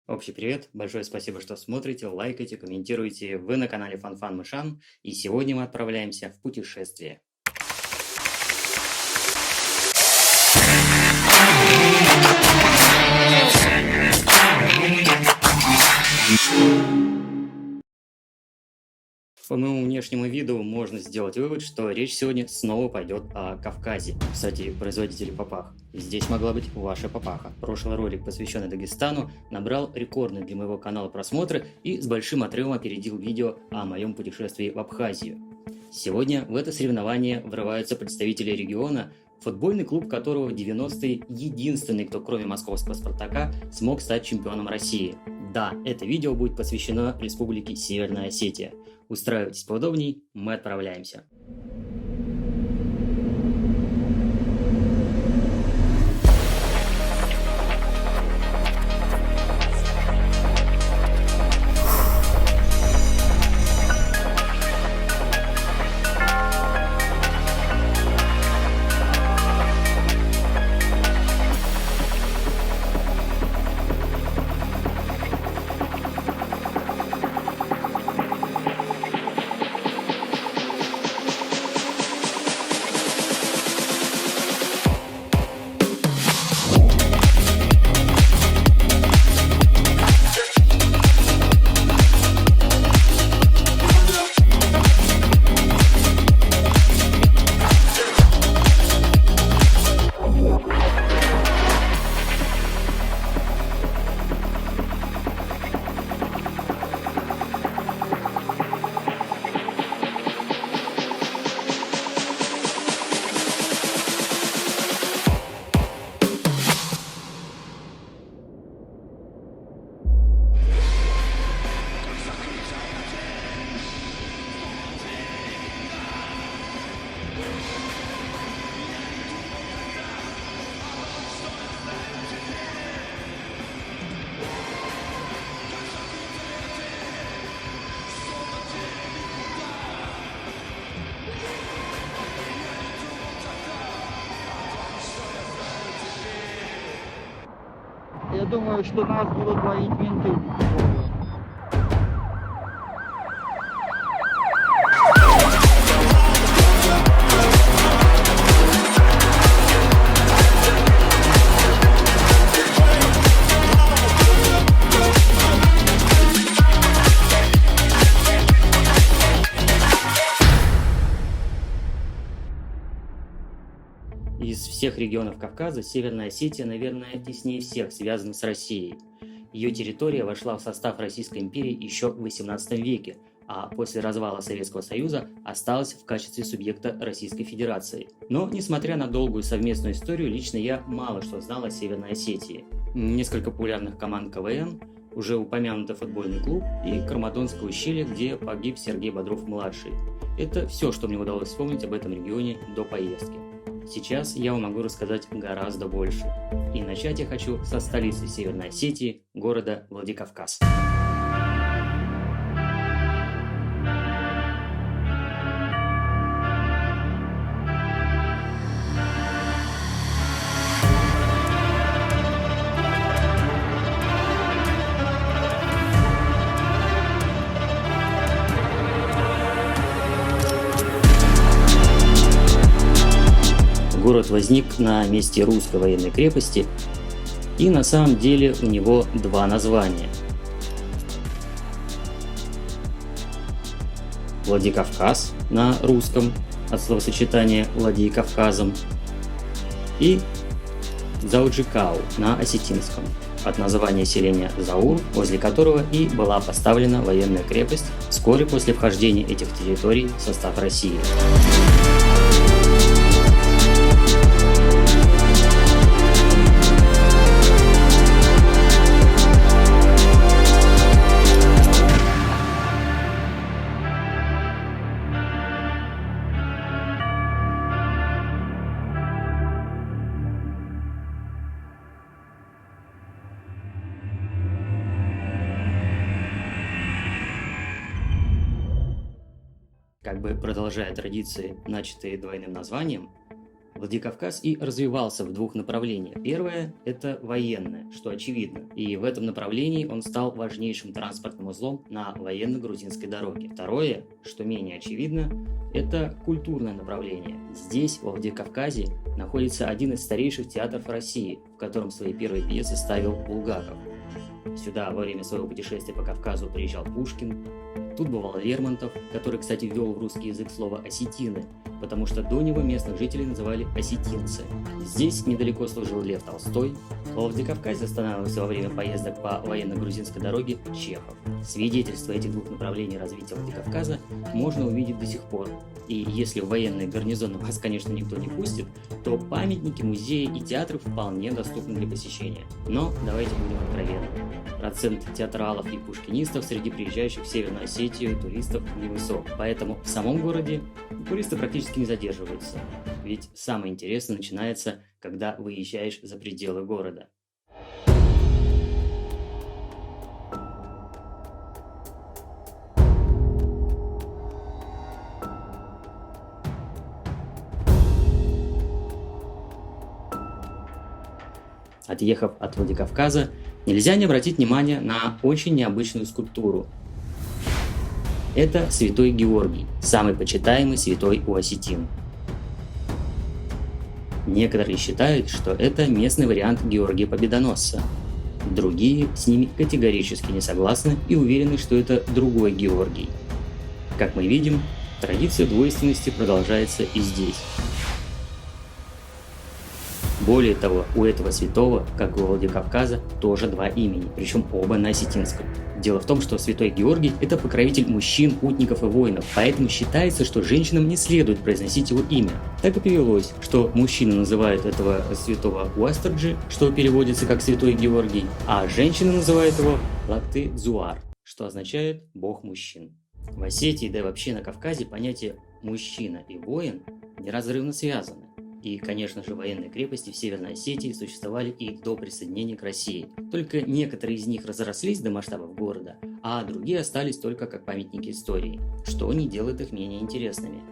Общий привет, большое спасибо, что смотрите, лайкаете, комментируете. Вы на канале Фан Мышан, и сегодня мы отправляемся в путешествие. По моему внешнему виду можно сделать вывод, что речь сегодня снова пойдет о Кавказе. Кстати, производители папах. Здесь могла быть ваша папаха. Прошлый ролик, посвященный Дагестану, набрал рекордные для моего канала просмотры и с большим отрывом опередил видео о моем путешествии в Абхазию. Сегодня в это соревнование врываются представители региона, футбольный клуб которого в 90-е единственный, кто кроме московского «Спартака» смог стать чемпионом России. Да, это видео будет посвящено Республике Северная Осетия. Устраивайтесь поудобней, мы отправляемся. Я думаю, что нас будут ловить менты. Из всех регионов Кавказа Северная Осетия, наверное, теснее всех связана с Россией. Ее территория вошла в состав Российской империи еще в XVIII веке, а после развала Советского Союза осталась в качестве субъекта Российской Федерации. Но, несмотря на долгую совместную историю, лично я мало что знал о Северной Осетии. Несколько популярных команд КВН, уже упомянутый футбольный клуб и Кармадонское ущелье, где погиб Сергей Бодров-младший. Это все, что мне удалось вспомнить об этом регионе до поездки. Сейчас я вам могу рассказать гораздо больше. И начать я хочу со столицы Северной Осетии, города Владикавказ. Город возник на месте русской военной крепости, и на самом деле у него два названия. Владикавказ на русском, от словосочетания «владей Кавказом», и Зауджикау на осетинском, от названия селения Заур, возле которого и была поставлена военная крепость вскоре после вхождения этих территорий в состав России. Как бы продолжая традиции, начатые двойным названием, Владикавказ и развивался в двух направлениях. Первое – это военное, что очевидно, и в этом направлении он стал важнейшим транспортным узлом на военно-грузинской дороге. Второе, что менее очевидно, это культурное направление. Здесь, во Владикавказе, находится один из старейших театров России, в котором свои первые пьесы ставил Булгаков. Сюда во время своего путешествия по Кавказу приезжал Пушкин. Тут бывал Лермонтов, который, кстати, ввел в русский язык слово «осетины», потому что до него местных жителей называли осетинцы. Здесь недалеко служил Лев Толстой. Во Владикавказе останавливался во время поездок по военно-грузинской дороге Чехов. Свидетельства этих двух направлений развития Владикавказа можно увидеть до сих пор. И если в военные гарнизоны вас, конечно, никто не пустит, то памятники, музеи и театры вполне доступны для посещения. Но давайте будем откровенны. Процент театралов и пушкинистов среди приезжающих в Северную Осетию туристов невысок. Поэтому в самом городе туристы практически не задерживаются. Ведь самое интересное начинается, когда выезжаешь за пределы города. Отъехав от Владикавказа, нельзя не обратить внимание на очень необычную скульптуру. Это святой Георгий, самый почитаемый святой у осетин. Некоторые считают, что это местный вариант Георгия Победоносца. Другие с ними категорически не согласны и уверены, что это другой Георгий. Как мы видим, традиция двойственности продолжается и здесь. Более того, у этого святого, как и у Владикавказа, тоже два имени, причем оба на осетинском. Дело в том, что святой Георгий – это покровитель мужчин, путников и воинов, поэтому считается, что женщинам не следует произносить его имя. Так и повелось, что мужчины называют этого святого Уастерджи, что переводится как святой Георгий, а женщины называют его Лакты-Дзуар, что означает «бог мужчин». В Осетии, да и вообще на Кавказе понятие «мужчина» и «воин» неразрывно связаны. И, конечно же, военные крепости в Северной Осетии существовали и до присоединения к России. Только некоторые из них разрослись до масштабов города, а другие остались только как памятники истории, что не делает их менее интересными.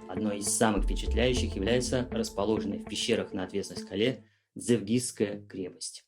Одной из самых впечатляющих является расположенная в пещерах на отвесной скале Дзевгизская крепость.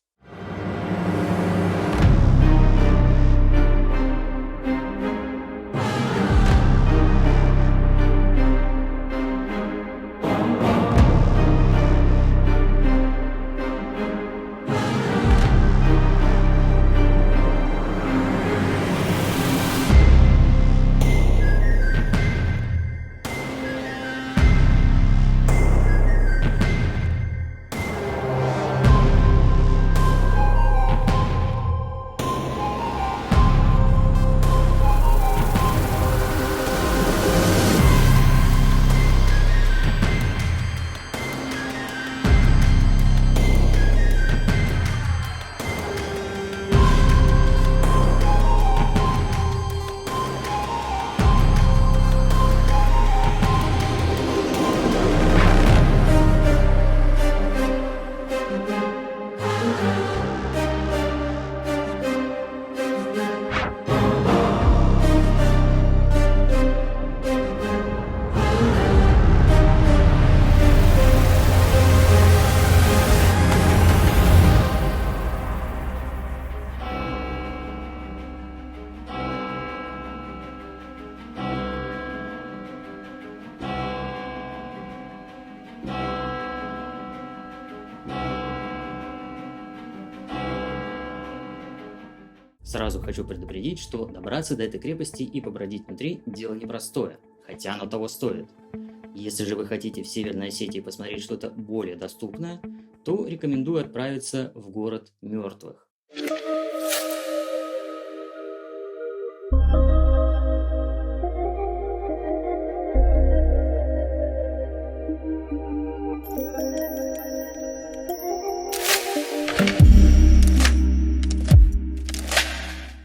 Сразу хочу предупредить, что добраться до этой крепости и побродить внутри – дело непростое, хотя оно того стоит. Если же вы хотите в Северной Осетии посмотреть что-то более доступное, то рекомендую отправиться в город мертвых.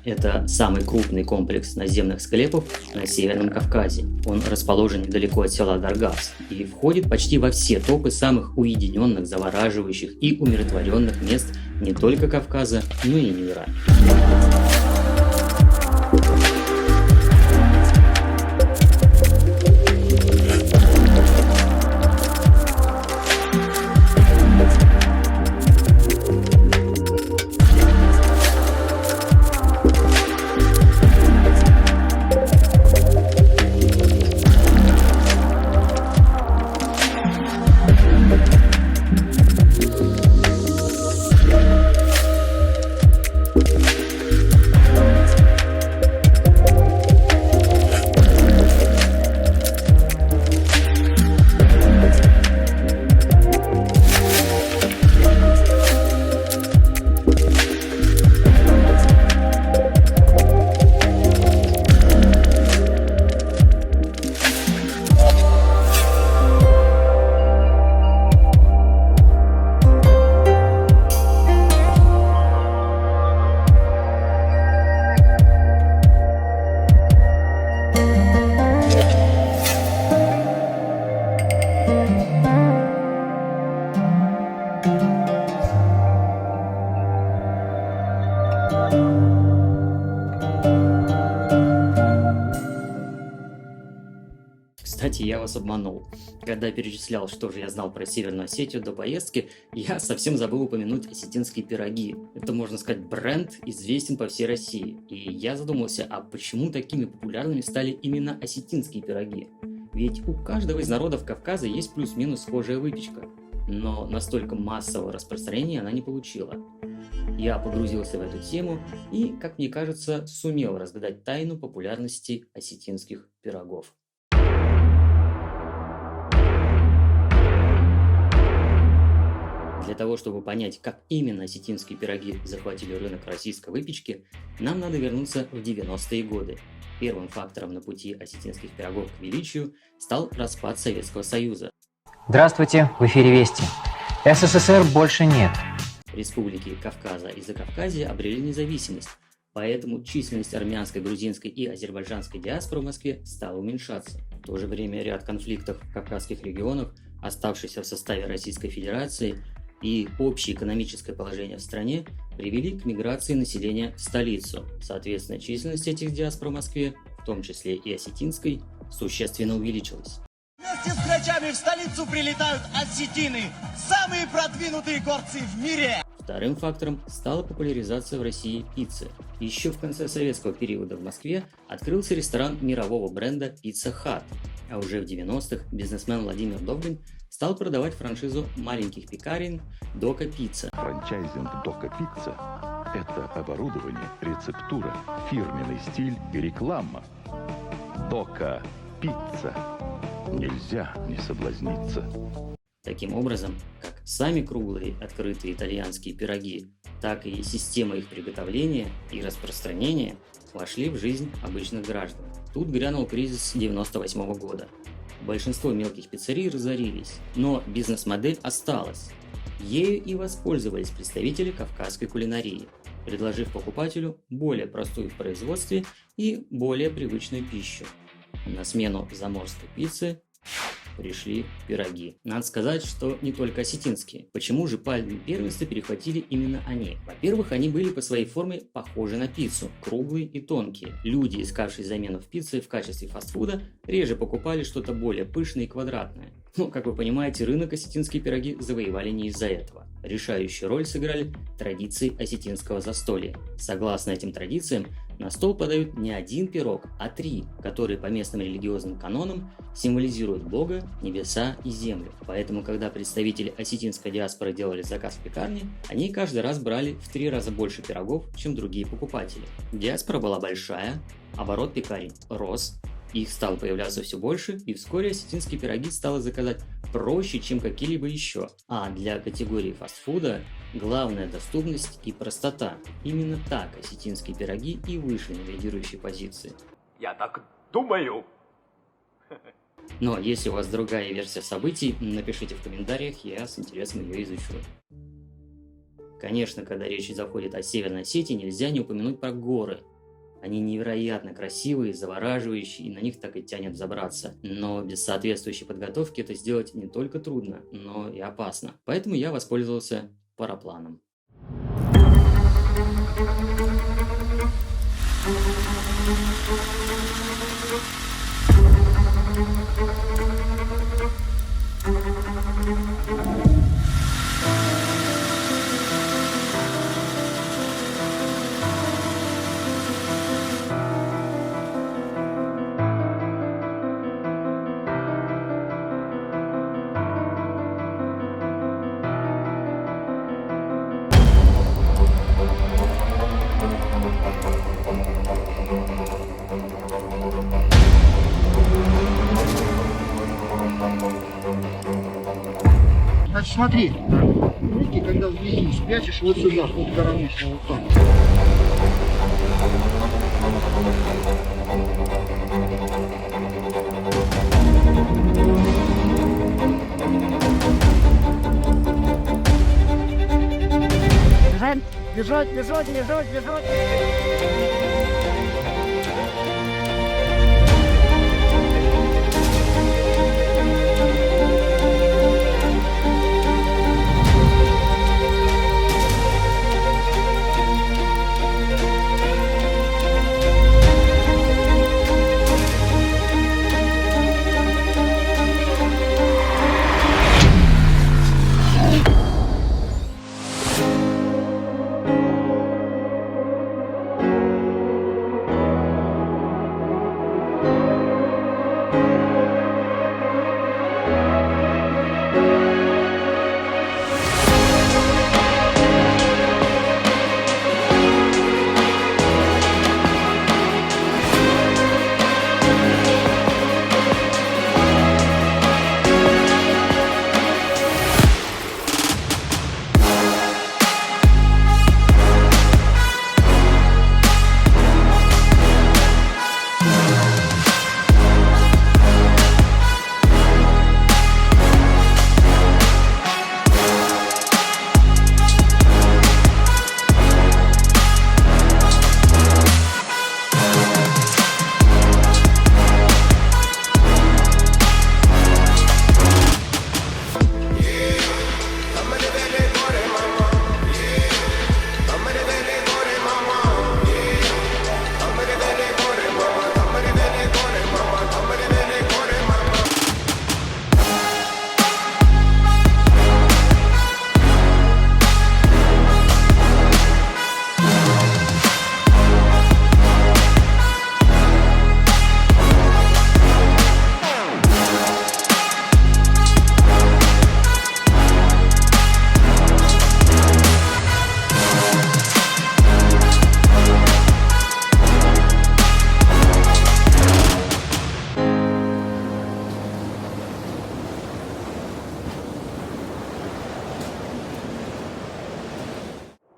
Это самый крупный комплекс наземных склепов на Северном Кавказе. Он расположен недалеко от села Даргас и входит почти во все топы самых уединенных, завораживающих и умиротворенных мест не только Кавказа, но и мира. Кстати, я вас обманул. Когда перечислял, что же я знал про Северную Осетию до поездки, я совсем забыл упомянуть осетинские пироги. Это, можно сказать, бренд, известен по всей России. И я задумался, а почему такими популярными стали именно осетинские пироги? Ведь у каждого из народов Кавказа есть плюс-минус схожая выпечка. Но настолько массового распространения она не получила. Я погрузился в эту тему и, как мне кажется, сумел разгадать тайну популярности осетинских пирогов. Для того, чтобы понять, как именно осетинские пироги захватили рынок российской выпечки, нам надо вернуться в 90-е годы. Первым фактором на пути осетинских пирогов к величию стал распад Советского Союза. Здравствуйте, в эфире Вести. СССР больше нет. Республики Кавказа и Закавказья обрели независимость, поэтому численность армянской, грузинской и азербайджанской диаспоры в Москве стала уменьшаться. В то же время ряд конфликтов в кавказских регионах, оставшихся в составе Российской Федерации, и общее экономическое положение в стране привели к миграции населения в столицу. Соответственно, численность этих диаспор в Москве, в том числе и осетинской, существенно увеличилась. Вместе с грачами в столицу прилетают осетины, самые продвинутые горцы в мире! Вторым фактором стала популяризация в России пиццы. Еще в конце советского периода в Москве открылся ресторан мирового бренда Pizza Hut, а уже в 90-х бизнесмен Владимир Довгань стал продавать франшизу маленьких пекарен Дока Пицца. Франчайзинг Дока Пицца – это оборудование, рецептура, фирменный стиль и реклама. Дока Пицца. Нельзя не соблазниться. Таким образом, как сами круглые открытые итальянские пироги, так и система их приготовления и распространения вошли в жизнь обычных граждан. Тут грянул кризис 1998 года. Большинство мелких пиццерий разорились, но бизнес-модель осталась. Ею и воспользовались представители кавказской кулинарии, предложив покупателю более простую в производстве и более привычную пищу. На смену заморской пиццы пришли пироги. Надо сказать, что не только осетинские. Почему же пальму первенства перехватили именно они? Во-первых, они были по своей форме похожи на пиццу, круглые и тонкие. Люди, искавшие замену в пицце в качестве фастфуда, реже покупали что-то более пышное и квадратное. Но, как вы понимаете, рынок осетинские пироги завоевали не из-за этого. Решающую роль сыграли традиции осетинского застолья. Согласно этим традициям, на стол подают не один пирог, а 3, которые по местным религиозным канонам символизируют Бога, небеса и землю. Поэтому, когда представители осетинской диаспоры делали заказ в пекарне, они каждый раз брали в 3 раза больше пирогов, чем другие покупатели. Диаспора была большая, оборот пекарен рос, их стало появляться все больше, и вскоре осетинские пироги стало заказать проще, чем какие-либо еще. А для категории фастфуда главная доступность и простота. Именно так осетинские пироги и вышли на лидирующие позиции. Я так думаю. Но если у вас другая версия событий, напишите в комментариях, я с интересом ее изучу. Конечно, когда речь заходит о Северной Осетии, нельзя не упомянуть про горы. Они невероятно красивые, завораживающие, и на них так и тянет забраться. Но без соответствующей подготовки это сделать не только трудно, но и опасно. Поэтому я воспользовался парапланом. смотри, руки, когда внизу спрячешь, вот сюда, вот короночно, вот так. Бежать, бежать, бежать, бежать, бежать.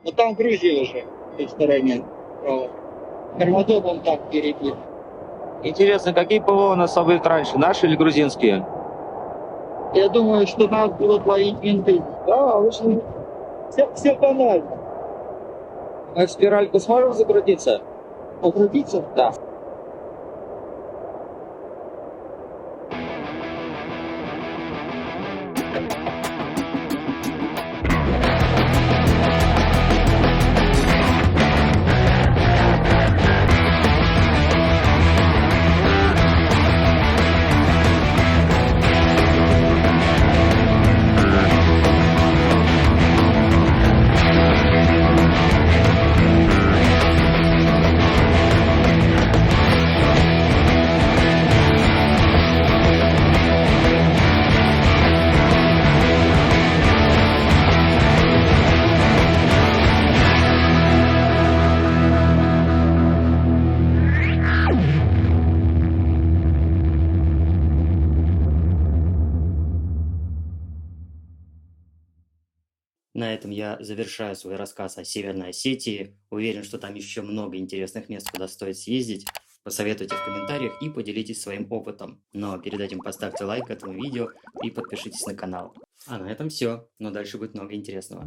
Вот там Грузия уже, в той стороне. Кармадон он так впереди. Интересно, какие ПВО у нас были раньше, наши или грузинские? Я думаю, что нас будут ловить менты. Да, лучше. Все банально. Мы в спиральку сможем закрутиться? Покрутиться? Да. На этом я завершаю свой рассказ о Северной Осетии. Уверен, что там еще много интересных мест, куда стоит съездить. Посоветуйте в комментариях и поделитесь своим опытом. Но перед этим поставьте лайк этому видео и подпишитесь на канал. А на этом все, но дальше будет много интересного.